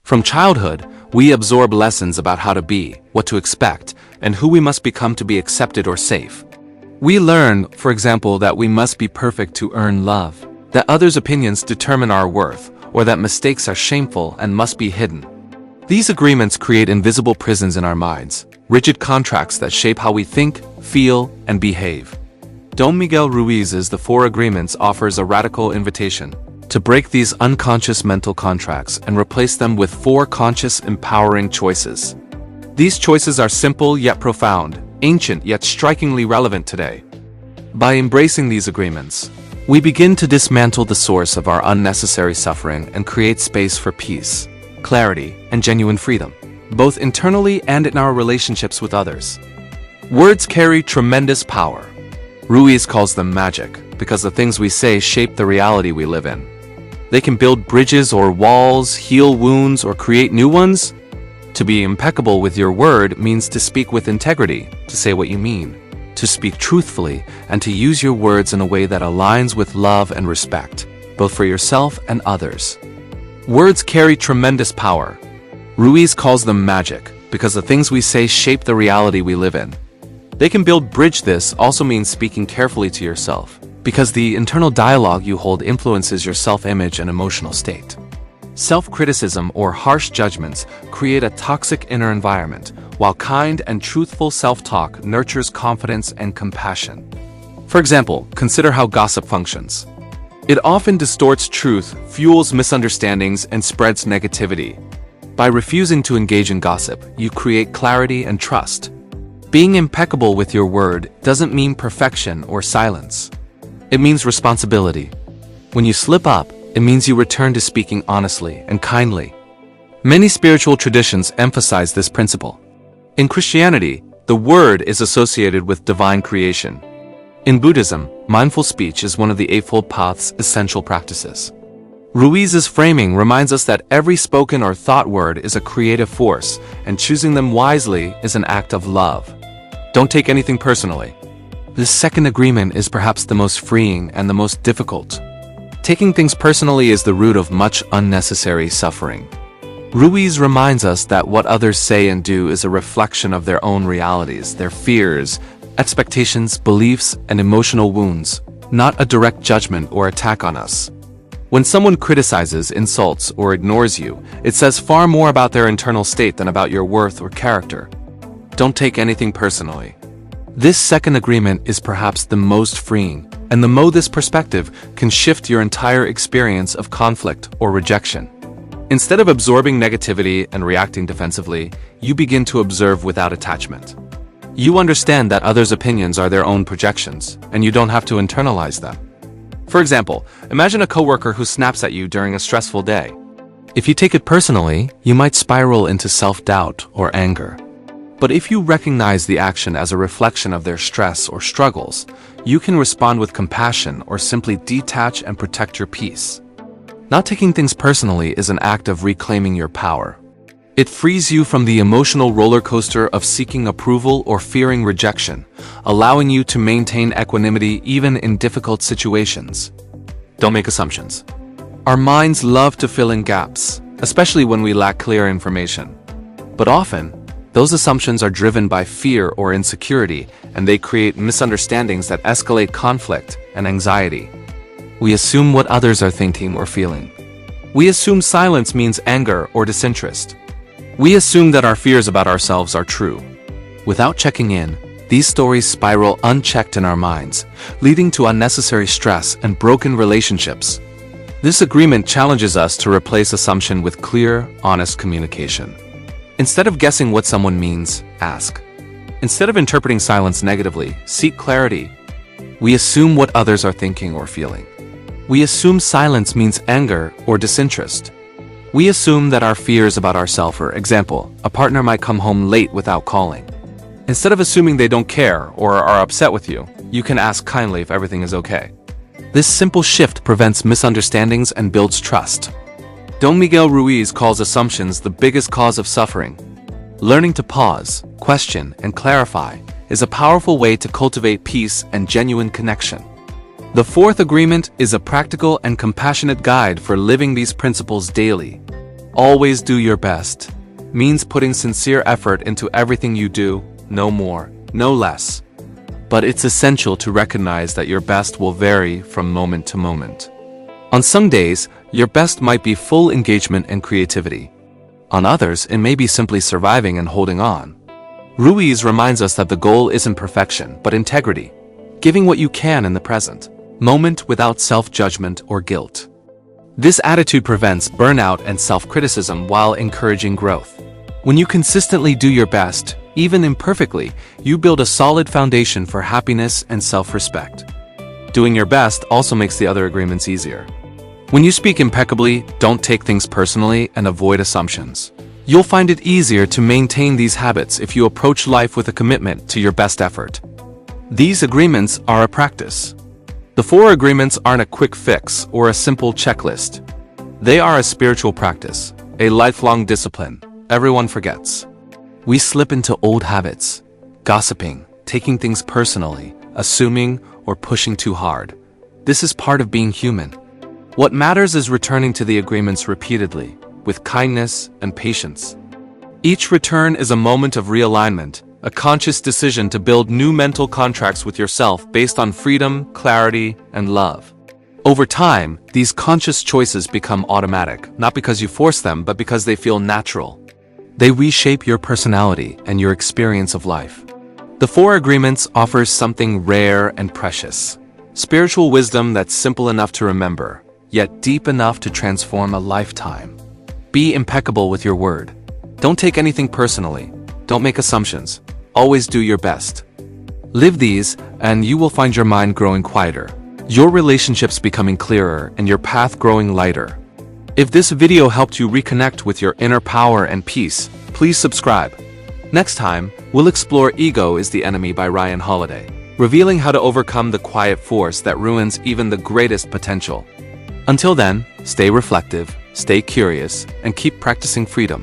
From childhood, we absorb lessons about how to be, what to expect, and who we must become to be accepted or safe. We learn, for example, that we must be perfect to earn love, that others' opinions determine our worth, or that mistakes are shameful and must be hidden. These agreements create invisible prisons in our minds, rigid contracts that shape how we think, feel, and behave. Don Miguel Ruiz's The Four Agreements offers a radical invitation to break these unconscious mental contracts and replace them with four conscious, empowering choices. These choices are simple yet profound, ancient yet strikingly relevant today. By embracing these agreements, we begin to dismantle the source of our unnecessary suffering and create space for peace, clarity, and genuine freedom, both internally and in our relationships with others. Words carry tremendous power. Ruiz calls them magic because the things we say shape the reality we live in. They can build bridges or walls, heal wounds, or create new ones. To be impeccable with your word means to speak with integrity, to say what you mean, to speak truthfully, and to use your words in a way that aligns with love and respect, both for yourself and others. Words carry tremendous power. Ruiz calls them magic because the things we say shape the reality we live in. They can build bridge. This also means speaking carefully to yourself, because the internal dialogue you hold influences your self-image and emotional state. Self-criticism or harsh judgments create a toxic inner environment, while kind and truthful self-talk nurtures confidence and compassion. For example, consider how gossip functions. It often distorts truth, fuels misunderstandings, and spreads negativity. By refusing to engage in gossip, you create clarity and trust. Being impeccable with your word doesn't mean perfection or silence. It means responsibility. When you slip up, it means you return to speaking honestly and kindly. Many spiritual traditions emphasize this principle. In Christianity, the word is associated with divine creation. In Buddhism, mindful speech is one of the Eightfold Path's essential practices. Ruiz's framing reminds us that every spoken or thought word is a creative force, and choosing them wisely is an act of love. Don't take anything personally. This second agreement is perhaps the most freeing and the most difficult. Taking things personally is the root of much unnecessary suffering. Ruiz reminds us that what others say and do is a reflection of their own realities, their fears, expectations, beliefs, and emotional wounds, not a direct judgment or attack on us. When someone criticizes, insults, or ignores you, it says far more about their internal state than about your worth or character. Don't take anything personally. This second agreement is perhaps the most freeing, and this perspective can shift your entire experience of conflict or rejection. Instead of absorbing negativity and reacting defensively, you begin to observe without attachment. You understand that others' opinions are their own projections, and you don't have to internalize them. For example, imagine a coworker who snaps at you during a stressful day. If you take it personally, you might spiral into self-doubt or anger. But if you recognize the action as a reflection of their stress or struggles, you can respond with compassion or simply detach and protect your peace. Not taking things personally is an act of reclaiming your power. It frees you from the emotional roller coaster of seeking approval or fearing rejection, allowing you to maintain equanimity even in difficult situations. Don't make assumptions. Our minds love to fill in gaps, especially when we lack clear information. But often, those assumptions are driven by fear or insecurity, and they create misunderstandings that escalate conflict and anxiety. We assume what others are thinking or feeling. We assume silence means anger or disinterest. We assume that our fears about ourselves are true. Without checking in, these stories spiral unchecked in our minds, leading to unnecessary stress and broken relationships. This agreement challenges us to replace assumption with clear, honest communication. Instead of guessing what someone means, ask. Instead of interpreting silence negatively, seek clarity. We assume what others are thinking or feeling. We assume silence means anger or disinterest. We assume that our fears about ourselves, for example, a partner might come home late without calling. Instead of assuming they don't care or are upset with you, you can ask kindly if everything is okay. This simple shift prevents misunderstandings and builds trust. Don Miguel Ruiz calls assumptions the biggest cause of suffering. Learning to pause, question, and clarify is a powerful way to cultivate peace and genuine connection. The fourth agreement is a practical and compassionate guide for living these principles daily. Always do your best means putting sincere effort into everything you do, no more, no less. But it's essential to recognize that your best will vary from moment to moment. On some days, your best might be full engagement and creativity. On others, it may be simply surviving and holding on. Ruiz reminds us that the goal isn't perfection, but integrity, giving what you can in the present moment without self-judgment or guilt. This attitude prevents burnout and self-criticism while encouraging growth. When you consistently do your best, even imperfectly, you build a solid foundation for happiness and self-respect. Doing your best also makes the other agreements easier. When you speak impeccably, don't take things personally, and avoid assumptions. You'll find it easier to maintain these habits if you approach life with a commitment to your best effort. These agreements are a practice. The 4 agreements aren't a quick fix or a simple checklist. They are a spiritual practice, a lifelong discipline everyone forgets. We slip into old habits, gossiping, taking things personally, assuming or pushing too hard. This is part of being human. What matters is returning to the agreements repeatedly, with kindness and patience. Each return is a moment of realignment, a conscious decision to build new mental contracts with yourself based on freedom, clarity, and love. Over time, these conscious choices become automatic, not because you force them, but because they feel natural. They reshape your personality and your experience of life. The 4 agreements offers something rare and precious. Spiritual wisdom that's simple enough to remember, yet deep enough to transform a lifetime. Be impeccable with your word. Don't take anything personally. Don't make assumptions. Always do your best. Live these, and you will find your mind growing quieter, your relationships becoming clearer, and your path growing lighter. If this video helped you reconnect with your inner power and peace, please subscribe. Next time, we'll explore Ego is the Enemy by Ryan Holiday, revealing how to overcome the quiet force that ruins even the greatest potential. Until then, stay reflective, stay curious, and keep practicing freedom.